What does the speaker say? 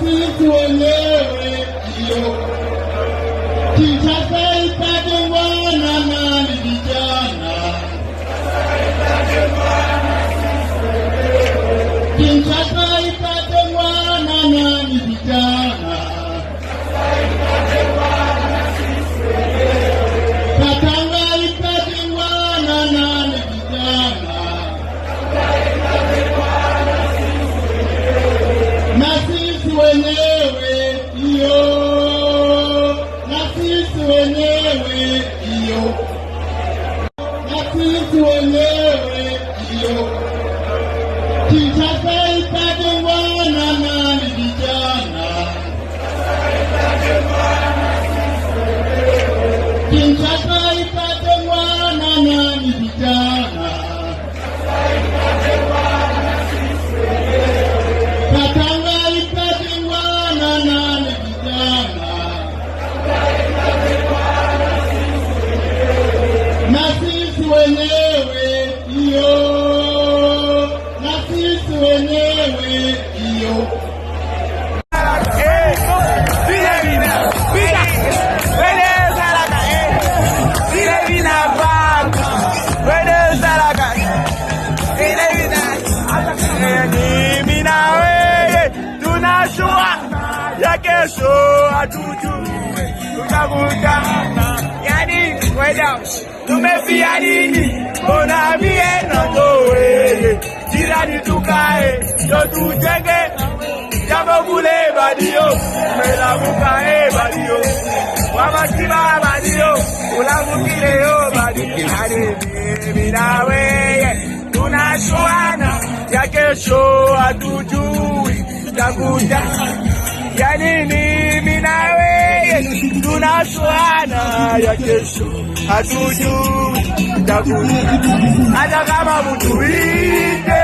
sisi wenyewe hiyo. Kinshasa itajengwa na nani vijana? Kinshasa itajengwa na nani vijana? Katanga itajengwa na nani vijana? Na sisi wenyewe hiyo, na sisi wenyewe hiyo, na sisi wenyewe hiyo. Kinshasa itajengwa na nani vijana? Kinshasa itajengwa na nani vijana? Katanga itajengwa na nani vijana? Na sisi wenyewe hiyo, na sisi wenyewe hiyo. Ya kesho hatujui tutakuja, yani weda tumefia nini? Mbona mie natowe jirani tukae ndo tujenge jambo kule badio melamukae badio wamatima badio ulamukileo badio hadi mimi na weye tunashuana, ya kesho hatujui tutakuja. Yani mimi na wewe tunashuana, ya kesho hatujui tutakuja. Hata kama mtu wite